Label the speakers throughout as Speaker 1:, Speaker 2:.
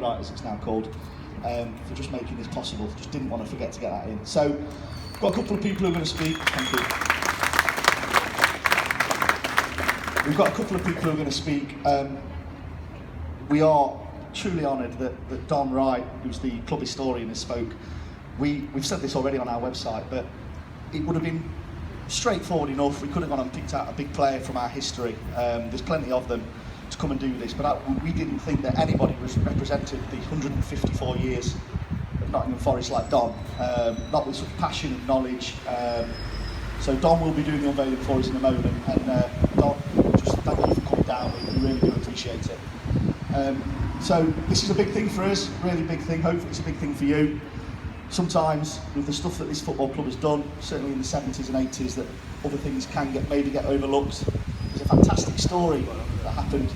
Speaker 1: Playwright, as it's now called, for just making this possible. Just didn't want to forget to get that in. So, got a couple of people who are going to speak. Thank you. We've got a couple of people who are going to speak. We are truly honoured that Don Wright, who's the club historian, has spoke. We've said this already on our website, but it would have been straightforward enough. We could have gone and picked out a big player from our history. There's plenty of them to come and do this, but we didn't think that anybody was represented the 154 years of Nottingham Forest like Don, not with such passion and knowledge. So Don will be doing the unveiling for us in a moment, and Don, just thank you for coming down. We really do appreciate it. So this is a big thing for us, really big thing. Hopefully it's a big thing for you. Sometimes with the stuff that this football club has done, certainly in the 70s and 80s, that other things can maybe get overlooked. There's a fantastic story that happened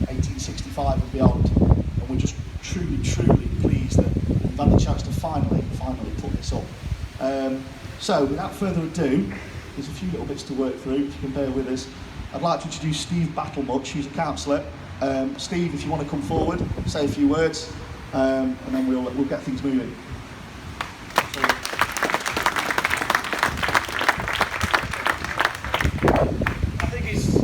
Speaker 1: 1865 and beyond, and we're just truly pleased that we've had the chance to finally put this up. So without further ado, there's a few little bits to work through, if you can bear with us. I'd like to introduce Steve Battlemuch, who's a councillor. Steve, if you want to come forward, say a few words, and then we'll get things moving.
Speaker 2: I think it's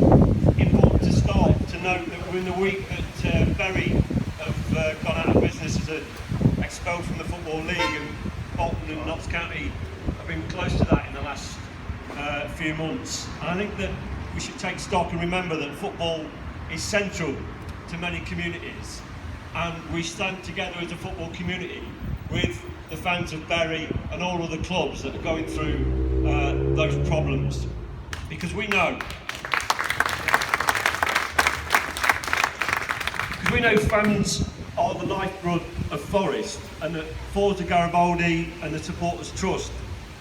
Speaker 2: important to start to note that we're in the week that Bury have gone out of business as expelled from the Football League, and Bolton and Notts County have been close to that in the last few months. And I think that we should take stock and remember that football is central to many communities, and we stand together as a football community with the fans of Bury and all of the clubs that are going through those problems, because we know fans are the lifeblood of Forest, and that Forza Garibaldi and the Supporters Trust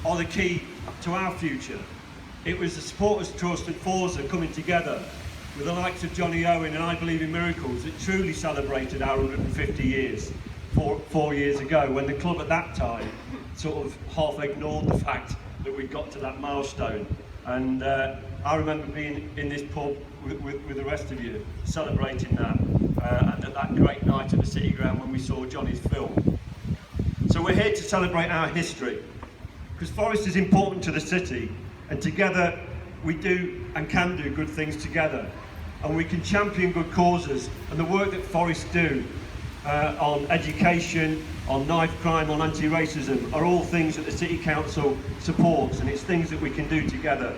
Speaker 2: are the key to our future. It was the Supporters Trust and Forza coming together with the likes of Johnny Owen and I Believe in Miracles that truly celebrated our 150 years 4 years ago, when the club at that time sort of half ignored the fact that we'd got to that milestone. And I remember being in this pub with the rest of you, celebrating that, and at that great night at the City Ground when we saw Johnny's film. So we're here to celebrate our history, because Forest is important to the city, and together we do and can do good things together, and we can champion good causes. And the work that Forest do on education, on knife crime, on anti-racism are all things that the City Council supports, and it's things that we can do together.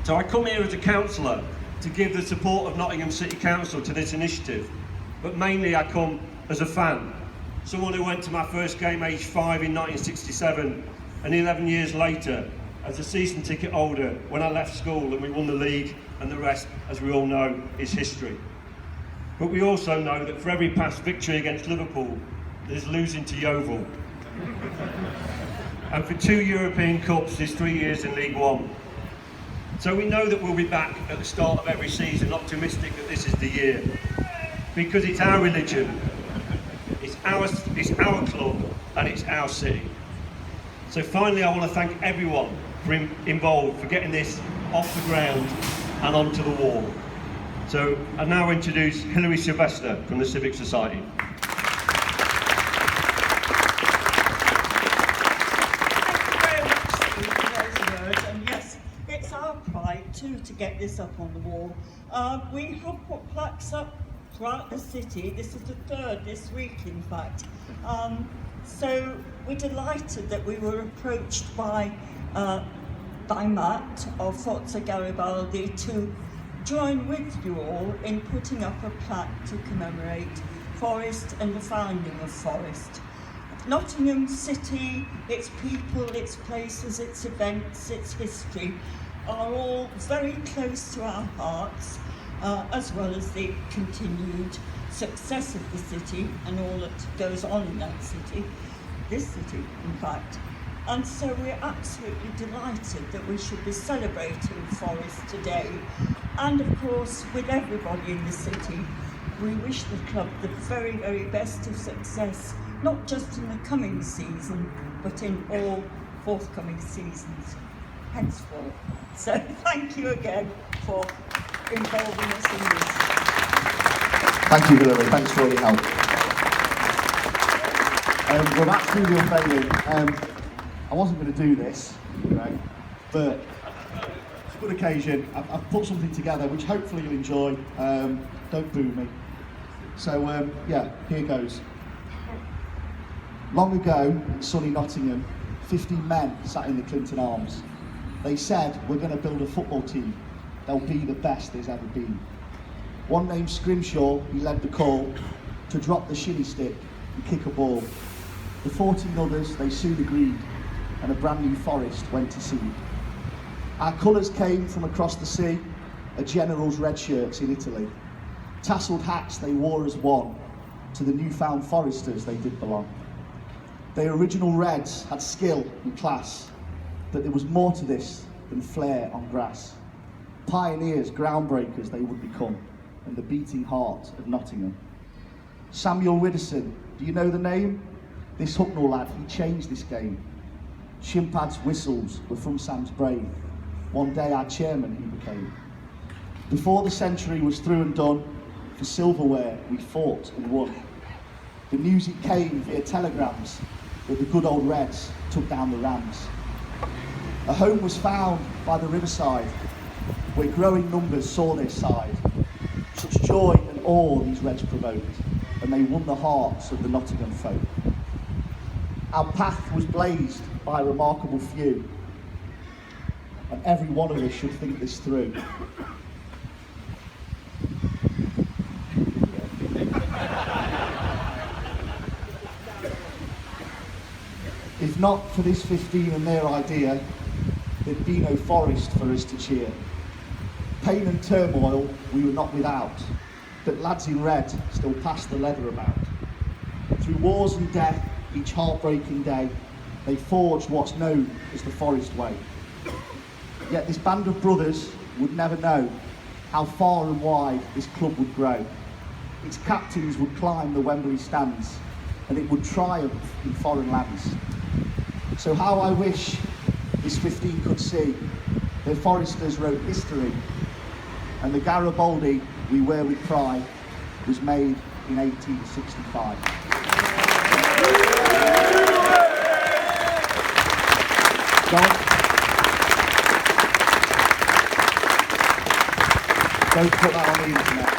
Speaker 2: So I come here as a councillor to give the support of Nottingham City Council to this initiative, but mainly I come as a fan, someone who went to my first game aged 5 in 1967, and 11 years later as a season ticket holder when I left school and we won the league, and the rest, as we all know, is history. But we also know that for every past victory against Liverpool, there's losing to Yeovil. And for 2 European Cups, there's 3 years in League One. So we know that we'll be back at the start of every season, optimistic that this is the year. Because it's our religion, it's our club, and it's our city. So finally, I want to thank everyone involved for getting this off the ground and onto the wall. So I now introduce Hilary Sylvester from the Civic Society.
Speaker 3: To get this up on the wall. We have put plaques up throughout the city. This is the third this week, in fact. So we're delighted that we were approached by Matt of Forza Garibaldi to join with you all in putting up a plaque to commemorate Forest and the founding of Forest. Nottingham City, its people, its places, its events, its history are all very close to our hearts, as well as the continued success of the city and all that goes on in that city, this city in fact. And so we're absolutely delighted that we should be celebrating Forest today. And of course, with everybody in the city, we wish the club the very, very best of success, not just in the coming season, but in all forthcoming seasons henceforth. So thank you again for involving us in this.
Speaker 1: Thank you, Hillary. Thanks for all your help. We're back through the unveiling. I wasn't going to do this, right? But it's a good occasion. I've put something together which hopefully you'll enjoy. Don't boo me. So yeah, here goes. Long ago, in sunny Nottingham, 15 men sat in the Clinton Arms. They said, we're going to build a football team. They'll be the best there's ever been. One named Scrimshaw, he led the call to drop the shinny stick and kick a ball. The 14 others, they soon agreed, and a brand new Forest went to seed. Our colours came from across the sea, a general's red shirts in Italy. Tasselled hats they wore as one, to the newfound Foresters they did belong. Their original Reds had skill and class, but there was more to this than flair on grass. Pioneers, groundbreakers they would become, and the beating heart of Nottingham. Samuel Widdowson, do you know the name? This Hucknall lad, he changed this game. Shimpad's whistles were from Sam's brain. One day our chairman he became. Before the century was through and done, for silverware we fought and won. The news it came via telegrams that the good old Reds took down the Rams. A home was found by the riverside, where growing numbers saw their side. Such joy and awe these Reds provoked, and they won the hearts of the Nottingham folk. Our path was blazed by a remarkable few, and every one of us should think this through. If not for this 15 and their idea, there'd be no Forest for us to cheer. Pain and turmoil we were not without, but lads in red still passed the leather about. Through wars and death, each heartbreaking day, they forged what's known as the Forest Way. Yet this band of brothers would never know how far and wide this club would grow. Its captains would climb the Wembley stands, and it would triumph in foreign lands. So how I wish this 15 could see their Foresters wrote history, and the Garibaldi we wear with pride was made in 1865. Don't put that on the internet.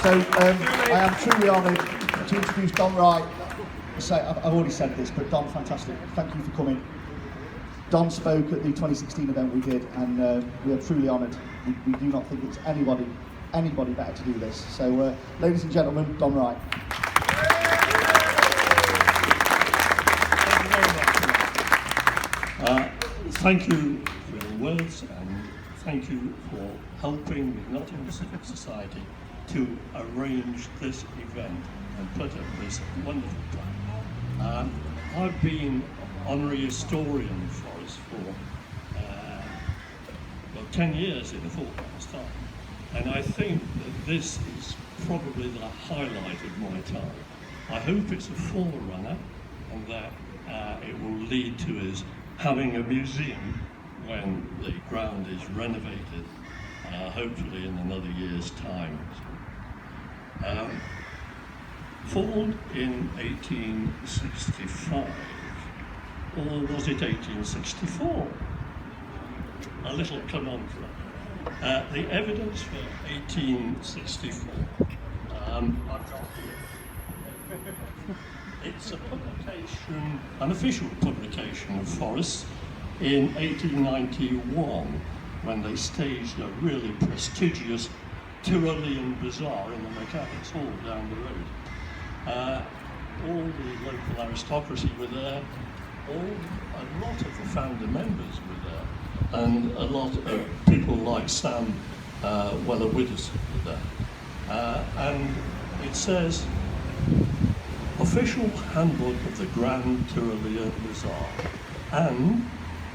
Speaker 1: So I am truly honoured to introduce Don Wright. So I've already said this, but Don, fantastic. Thank you for coming. Don spoke at the 2016 event we did, and we are truly honoured. We do not think it's anybody better to do this. So, ladies and gentlemen, Don Wright.
Speaker 4: Thank you for your words, and thank you for helping the Nottingham Civic Society to arrange this event and put up this wonderful time. I've been honorary historian of Forest for 10 years in the forecast time, and I think that this is probably the highlight of my time. I hope it's a forerunner, and that it will lead to us having a museum when the ground is renovated, hopefully in another year's time. Formed in 1865, or was it 1864? A little conundrum. The evidence for 1864, I've got here. It's a publication, an official publication of Forests in 1891, when they staged a really prestigious Tyrolean bazaar in the Mechanics Hall down the road. All the local aristocracy were there, a lot of the founder members were there, and a lot of people like Sam Weller Widdowson were there. And it says, Official Handbook of the Grand Tyrolean Bazaar, and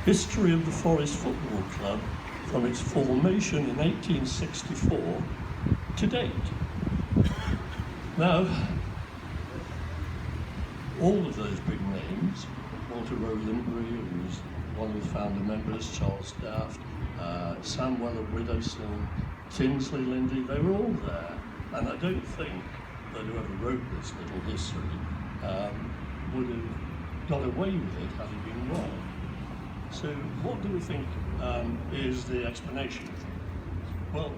Speaker 4: History of the Forest Football Club from its formation in 1864 to date. Now, all of those big names, Walter Rowe-Limbury, who was one of the founder members, Charles Daft, Sam Weller Widdowson, Tinsley Lindy, they were all there. And I don't think that whoever wrote this little history would have got away with it had it been wrong. So what do we think is the explanation? Well,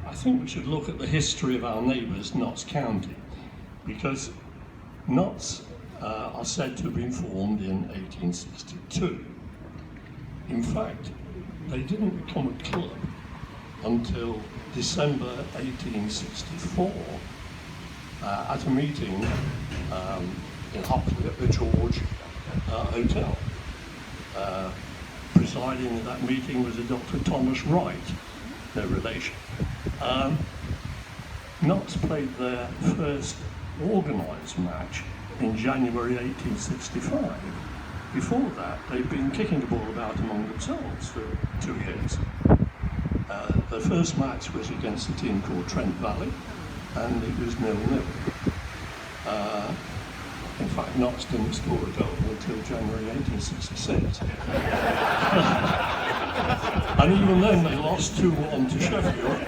Speaker 4: I think we should look at the history of our neighbours, Notts County, because Notts are said to have been formed in 1862. In fact, they didn't become a club until December 1864 at a meeting in Hockley at the George Hotel. Presiding at that meeting was a Dr. Thomas Wright, no relation. Notts played their first organised match in January 1865. Before that, they'd been kicking the ball about among themselves for 2 years. The first match was against a team called Trent Valley, and it was 0-0. In fact, Notts didn't score a goal until January 1866. And even then, they lost 2-1 to Sheffield.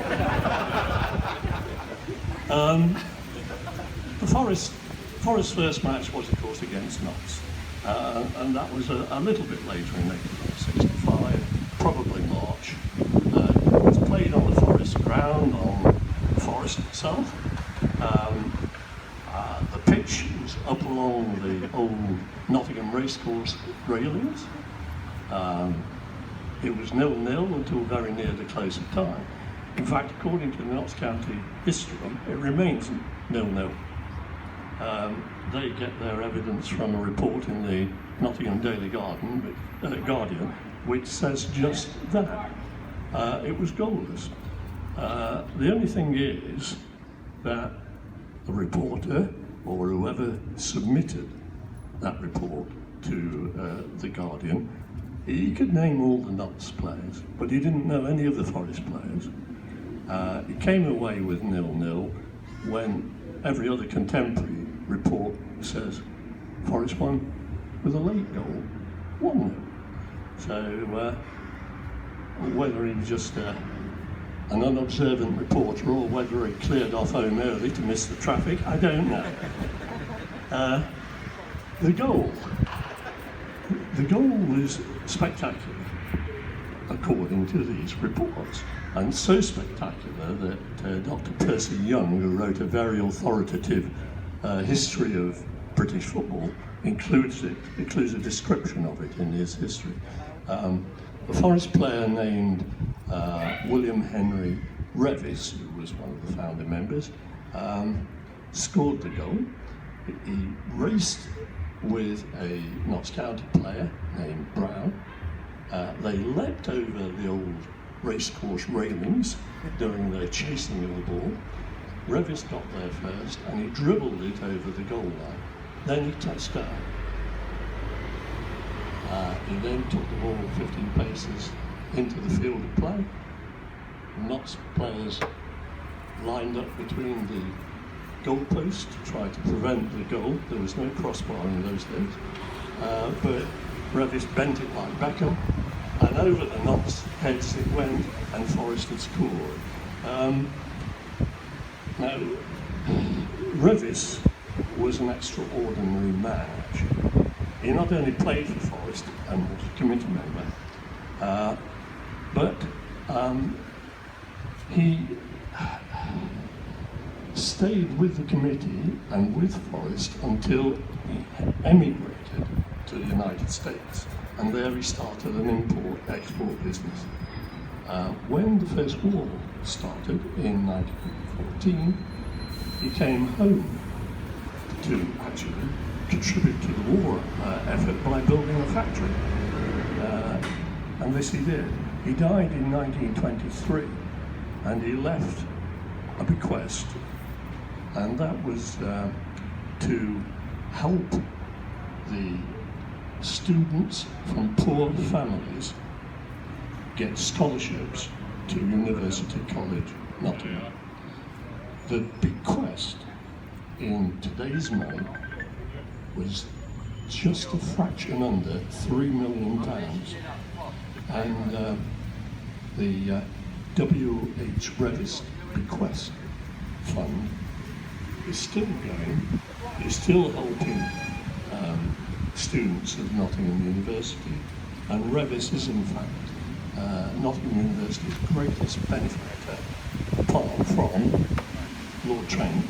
Speaker 4: The Forest's first match was, of course, against Notts. And that was a little bit later in 1865, probably March. It was played on the Forest ground, on the Forest itself. The pitch was up along the old Nottingham racecourse railings. It was 0-0 until very near the close of time. In fact, according to the Notts County history, it remains 0-0. They get their evidence from a report in the Nottingham Daily Guardian, which says just that. It was goalless. The only thing is that the reporter, or whoever submitted that report to the Guardian, he could name all the Notts players, but he didn't know any of the Forest players. He came away with 0-0 when every other contemporary report says Forest won with a late goal, 1-0. So whether he was just an unobservant reporter or whether he cleared off home early to miss the traffic, I don't know. The goal was spectacular, according to these reports, and so spectacular that Dr. Percy Young, who wrote a very authoritative history of British football, includes a description of it in his history. A Forest player named William Henry Revis, who was one of the founder members, scored the goal. He raced with a Notts County player named Brown. They leapt over the old racecourse railings during their chasing of the ball. Revis got there first and he dribbled it over the goal line. Then he touched down. He then took the ball 15 paces into the field of play. Notts players lined up between the goalposts to try to prevent the goal. There was no crossbar in those days. But Revis bent it like Beckham, and over the Notts heads it went, and Forest had scored. Now, Revis was an extraordinary man, actually. He not only played for Forest and was a committee member, but he stayed with the committee and with Forest until he emigrated to the United States, and there he started an import-export business. When the First War started in 1914, he came home to actually contribute to the war effort by building a factory. And this he did. He died in 1923, and he left a bequest, and that was to help the students from poor families get scholarships to University College Nottingham. The bequest in today's money was just a fraction under £3 million, and the W.H. Revis bequest fund is still going. It's still helping students at Nottingham University, and Revis is in fact Nottingham University's greatest benefactor, apart from Lord Trent,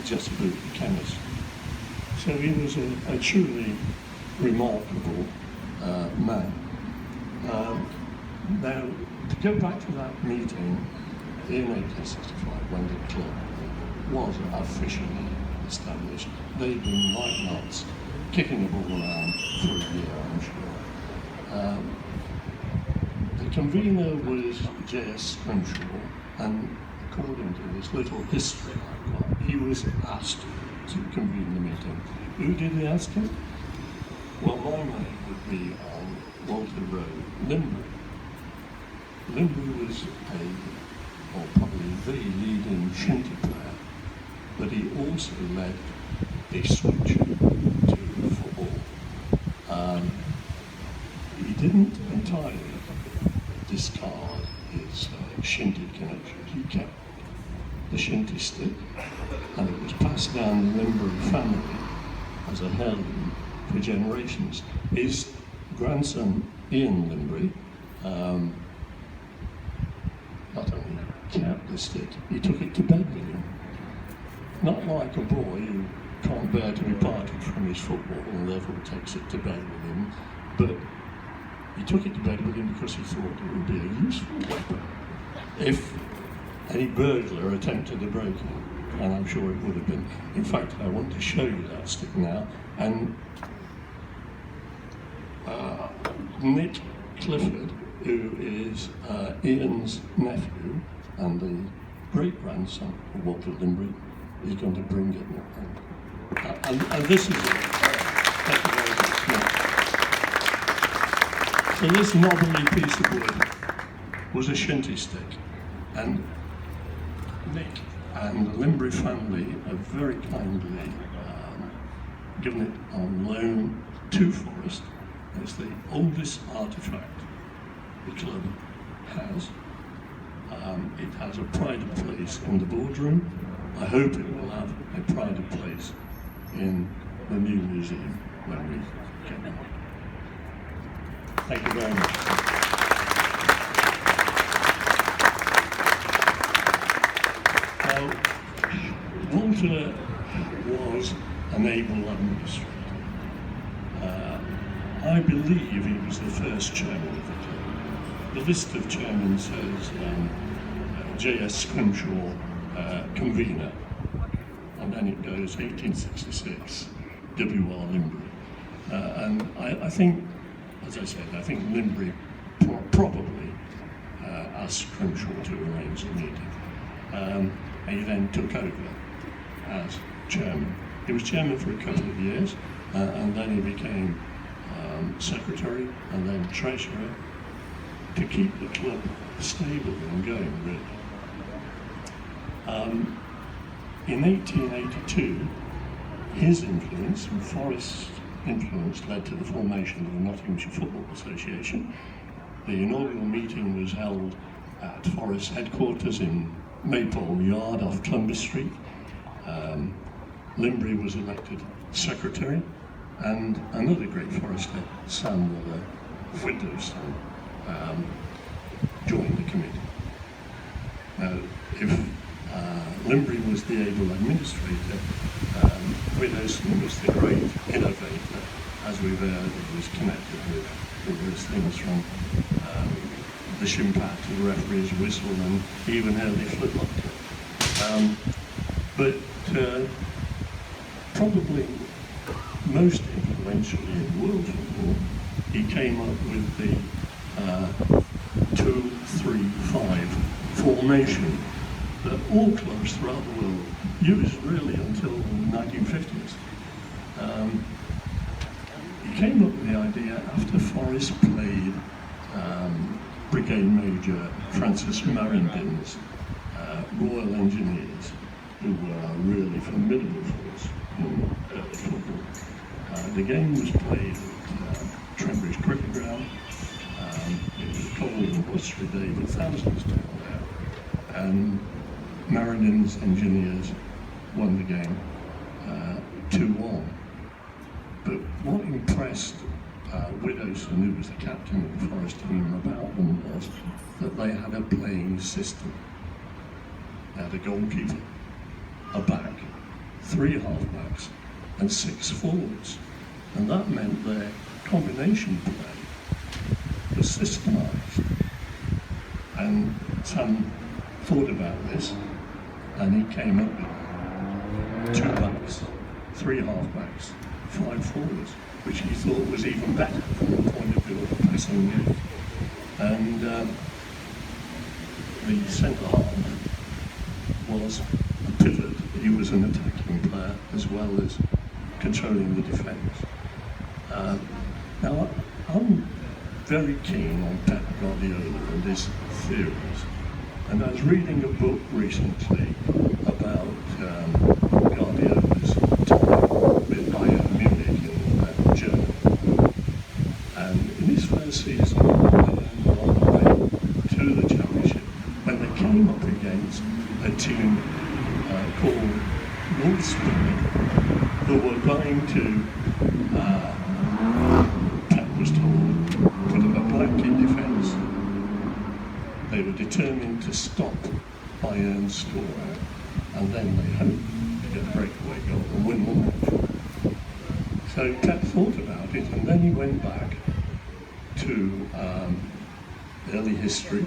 Speaker 4: just a chemist. So he was a truly remarkable man. Now, to go back to that meeting in 1865, when the club was officially established, they'd been like nuts, kicking the ball around for a year, I'm sure. The convener was J.S. Scrimshaw, and according to this little history I've got, he was asked to convene the meeting. Who did he ask him? Well, my name would be on Walter Road, Limbury. Limbury was or probably the leading shinty player, but he also led a switch to football. He didn't entirely discard his shinty connections. He kept the shinty stick, and it was passed down the Limbury family as a heirloom for generations. His grandson, Ian Limbury, not only kept the stick, he took it to bed with him. Not like a boy who can't bear to be parted from his football and therefore takes it to bed with him, but he took it to bed with him because he thought it would be a useful weapon if any burglar attempted to break it, and I'm sure it would have been. In fact, I want to show you that stick now, and Nick Clifford, who is Ian's nephew and the great-grandson of Walter Limbury, is going to bring it now. And this is it. Thank you very much. So this knobbly piece of wood was a shinty stick, and Nick and the Limbury family have very kindly given it on loan to Forest. It's the oldest artefact the club has. It has a pride of place in the boardroom. I hope it will have a pride of place in the new museum when we get there. Thank you very much. Now, Walter was an able administrator. I believe he was the first chairman of the club. The list of chairmen says J.S. Scrimshaw, convener, and then it goes 1866, W.R. Limbury. And I think, as I said, I think Limbury probably asked Scrimshaw to arrange the meeting. And he then took over as chairman. He was chairman for a couple of years, and then he became secretary and then treasurer to keep the club stable and going, really. In 1882, his influence and Forest's influence led to the formation of the Nottinghamshire Football Association. The inaugural meeting was held at Forest headquarters in Maypole Yard off Clumber Street. Limbury was elected secretary, and another great Forester, Sam Widow's son, joined the committee. Now, if Limbury was the able administrator, Widowson was the great innovator. As we've heard, it was connected with various things from the shimpat to the referee's whistle and even early flintlock. But probably most influentially in world football, he came up with the 2-3-5 formation that all clubs throughout the world used really until the 1950s. He came up with the idea after Forest played Brigade Major Francis Marindin's Royal Engineers, who were a really formidable force in early football. The game was played at Trembridge Cricket Ground. It was a cold and blustery day, but thousands turned out. And Merredin's Engineers won the game 2-1. But what impressed Widdowson, who was the captain of the Forest team, about them was that they had a playing system. They had a goalkeeper, a back, 3 half-backs, and 6 forwards. And that meant their combination play was systematised. And Sam thought about this, and he came up with 2 backs, 3 half-backs, 5 forwards, which he thought was even better from the point of view of the passing game. And the centre-half was a pivot. He was an attacking player as well as controlling the defence. Now, I'm very keen on Pep Guardiola and his theories, and I was reading a book recently about Guardiola's time with Bayern Munich in Germany. And in his first season, Bayern were on the way to the championship when they came up against a team called Wolfsburg, who were going to, Pep was told, put up a Plaque in defence. They were determined to stop Bayern's score, and then they hoped to get a breakaway goal and win the match. So Pep thought about it, and then he went back to early history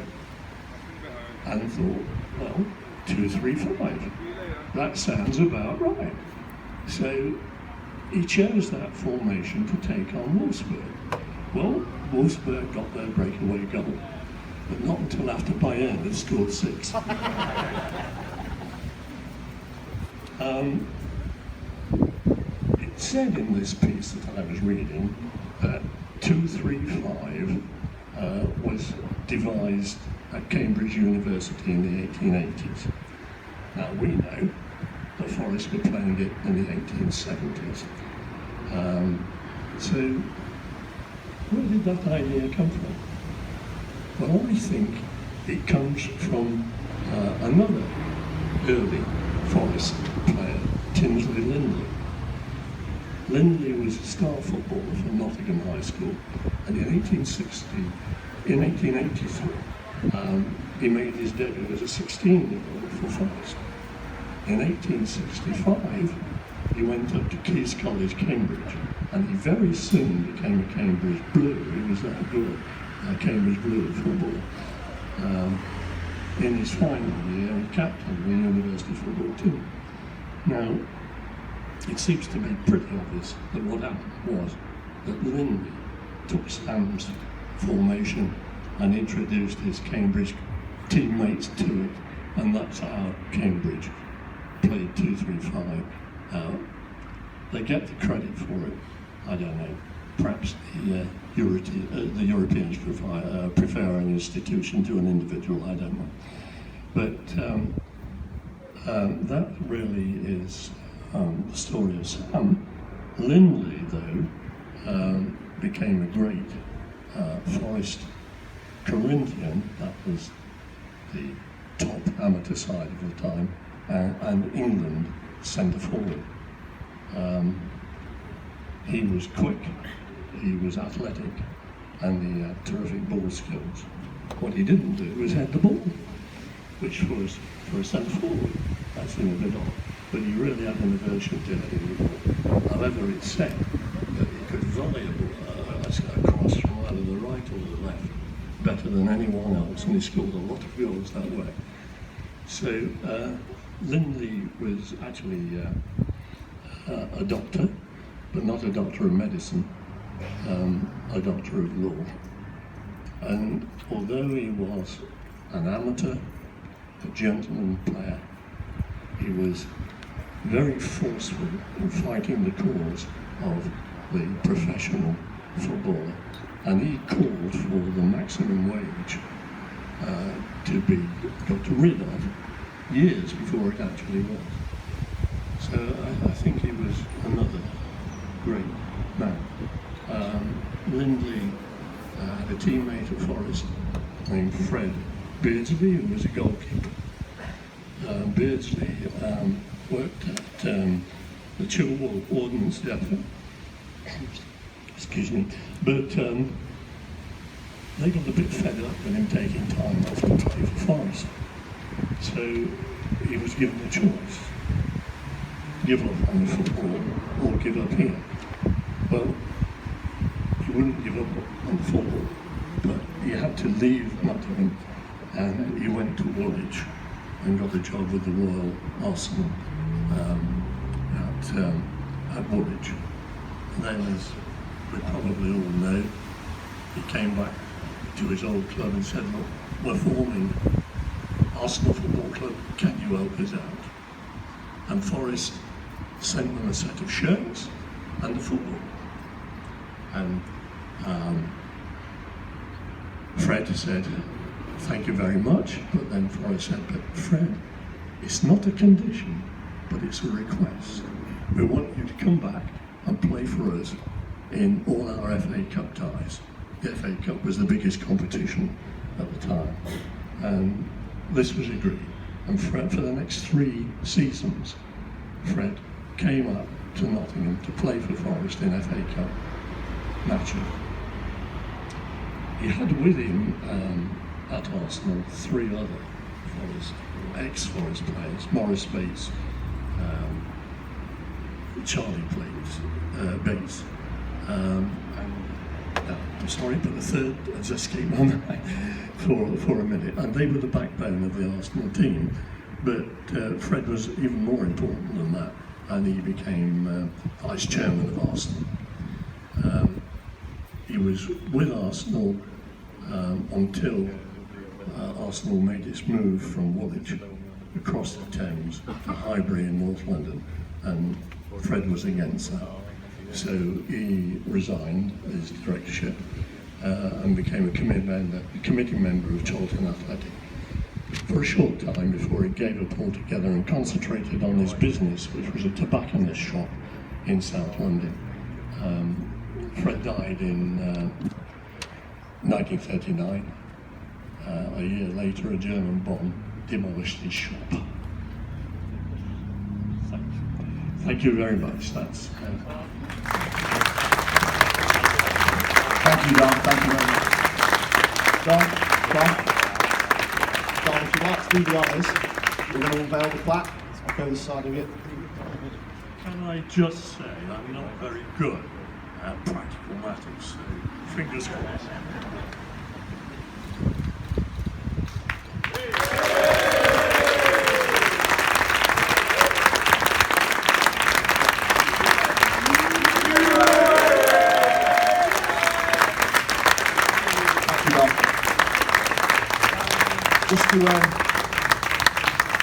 Speaker 4: and thought, well, 2-3-5. That sounds about right. So he chose that formation to take on Wolfsburg. Well, Wolfsburg got their breakaway goal, but not until after Bayern had scored 6. It said in this piece that I was reading that 2-3-5 was devised at Cambridge University in the 1880s. Now we know the Forest were playing it in the 1870s. So where did that idea come from? Well, I think it comes from another early Forest player, Tinsley Lindley. Lindley was a star footballer from Nottingham High School, and in 1883, he made his debut as a 16-year-old for Forest. In 1865, he went up to King's College, Cambridge, and he very soon became a Cambridge Blue. He was that good, a Cambridge Blue footballer. In his final year, he captained the university football team. Now, it seems to be pretty obvious that what happened was that Lindley took Sam's formation and introduced his Cambridge teammates to it, and that's how Cambridge played 2-3-5. They get the credit for it. I don't know. Perhaps the Europeans prefer an institution to an individual. I don't know. But that really is the story of Sam. Lindley, though, became a great Forest Corinthian. That was the top amateur side of the time, and England centre forward. He was quick, he was athletic, and he had terrific ball skills. What he didn't do was head the ball, which was, for a centre forward, that seemed a bit odd. But he really had an aversion to heading the ball. However, it's said that he could volley a cross from either the right or the left better than anyone else, and he scored a lot of goals that way. So Lindley was actually a doctor, but not a doctor of medicine, a doctor of law. And although he was an amateur, a gentleman player, he was very forceful in fighting the cause of the professional footballer, and he called for the maximum wage to be got rid of years before it actually was. So I think he was another great man. Lindley had a teammate at Forest named Fred Beardsley, who was a goalkeeper. Beardsley worked at the Chilwell Ordnance Depot. Excuse me, but they got a bit fed up with him taking time off to play for Forest. So he was given a choice: give up on the football or give up here. Well, he wouldn't give up on football, but he had to leave Nottingham, and he went to Woolwich and got a job with the Royal Arsenal at Woolwich. And then, as we probably all know, he came back to his old club and said, look, we're forming Arsenal Football Club, can you help us out? And Forest sent them a set of shirts and a football. And Fred said, thank you very much, but then Forest said, but Fred, it's not a condition, but it's a request. We want you to come back and play for us in all our FA Cup ties. The FA Cup was the biggest competition at the time, and this was agreed. And Fred, for the next 3 seasons, Fred came up to Nottingham to play for Forest in FA Cup matches. He had with him at Arsenal 3 other Forest, ex-Forest players: Morris Bates, Charlie Bates, and I'm sorry, but the third has escaped my mind for a minute. And they were the backbone of the Arsenal team. But Fred was even more important than that, and he became vice chairman of Arsenal. He was with Arsenal until Arsenal made its move from Woolwich across the Thames to Highbury in North London, and Fred was against that. So he resigned his directorship and became a committee member of Charlton Athletic for a short time before he gave up altogether and concentrated on his business, which was a tobacconist shop in South London. Fred died in 1939. A year later, a German bomb demolished his shop. Thank you very much. That's.
Speaker 1: Thank you, Don. Thank you very much. Don, if you'd like to do the honours, we're going to unveil the plaque. I'll go this side of you.
Speaker 4: Can I just say I'm not very good at practical matters, so fingers crossed.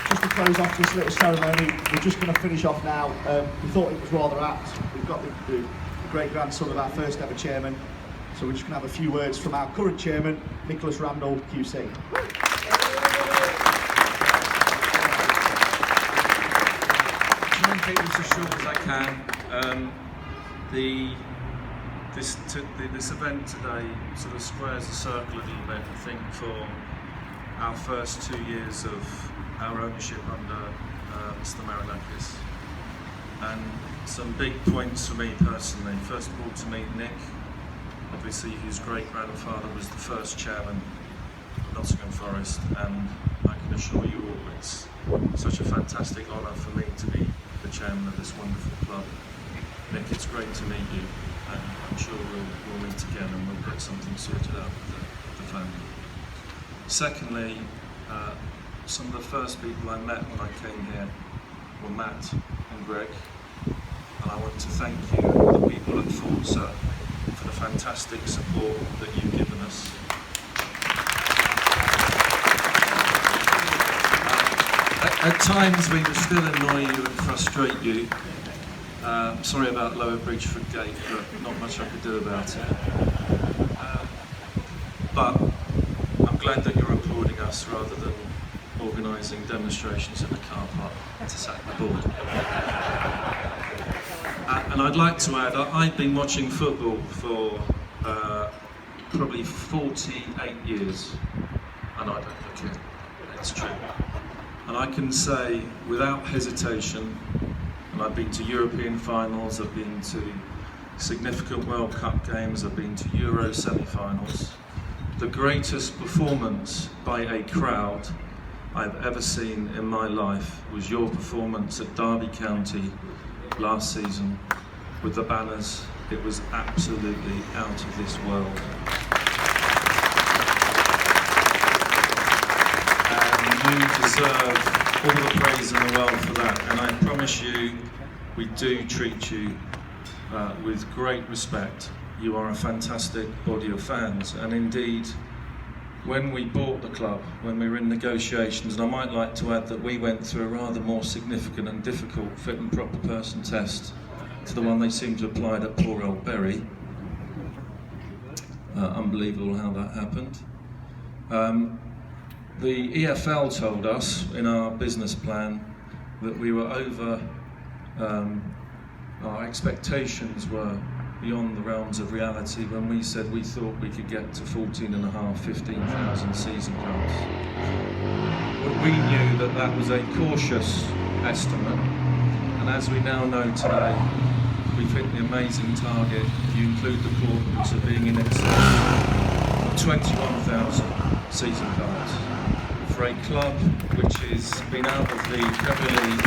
Speaker 1: Just to close off this little ceremony, we're just going to finish off now. We thought it was rather apt. We've got the great-grandson of our first ever chairman, so we're just going to have a few words from our current chairman, Nicholas Randall, QC.
Speaker 5: Try and keep this as short as I can. This event today sort of squares the circle a little bit, I think, for our first 2 years of our ownership under Mr. Marinakis. And some big points for me personally. First of all, to meet Nick, obviously whose great-grandfather was the first chairman of Nottingham Forest, and I can assure you all it's such a fantastic honour for me to be the chairman of this wonderful club. Nick, it's great to meet you, and I'm sure we'll meet again and we'll get something sorted out with the family. Secondly, some of the first people I met when I came here were Matt and Greg, and I want to thank you, the people at Forza, for the fantastic support that you've given us. At times we will still annoy you and frustrate you. Sorry about Lower Bridgeford Gate, but not much I could do about it. But I'm glad that you're applauding us rather than organising demonstrations in the car park to sack the ball. And I'd like to add, I've been watching football for probably 48 years, and I don't look it. It's true. And And I can say without hesitation, and I've been to European finals, I've been to significant World Cup games, I've been to Euro semi-finals, the greatest performance by a crowd I've ever seen in my life was your performance at Derby County last season with the banners. It was absolutely out of this world. And you deserve all the praise in the world for that. And I promise you, we do treat you with great respect. You are a fantastic body of fans. And indeed, when we bought the club, when we were in negotiations, and I might like to add that we went through a rather more significant and difficult fit and proper person test to the one they seem to have applied at poor old Bury. Unbelievable how that happened. The EFL told us in our business plan that we were over, our expectations were beyond the realms of reality when we said we thought we could get to 14,500, 15,000 season cards. But we knew that that was a cautious estimate, and as we now know today, we've hit the amazing target, if you include the corporates, of being in excess of 21,000 season cards. For a club which has been out of the Premier League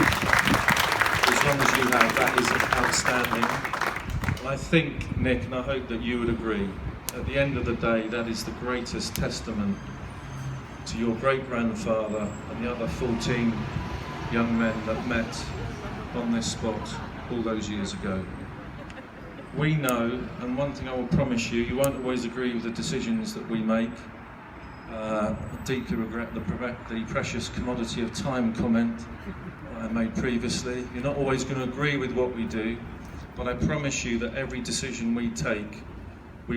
Speaker 5: as long as you have, that is outstanding. I think, Nick, and I hope that you would agree, at the end of the day, that is the greatest testament to your great-grandfather and the other 14 young men that met on this spot all those years ago. We know, and one thing I will promise you, you won't always agree with the decisions that we make. I deeply regret the precious commodity of time comment I made previously. You're not always going to agree with what we do, but I promise you that every decision we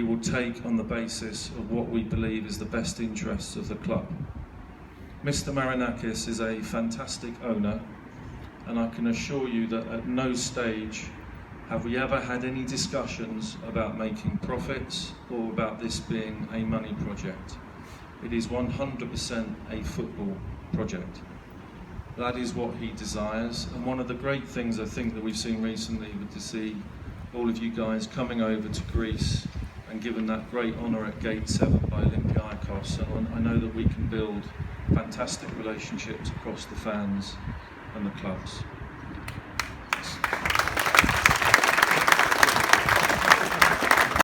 Speaker 5: will take on the basis of what we believe is the best interests of the club. Mr. Marinakis is a fantastic owner, and I can assure you that at no stage have we ever had any discussions about making profits or about this being a money project. It is 100% a football project. That is what he desires, and one of the great things I think that we've seen recently was to see all of you guys coming over to Greece and given that great honour at Gate 7 by Olympiacos, and I know that we can build fantastic relationships across the fans and the clubs.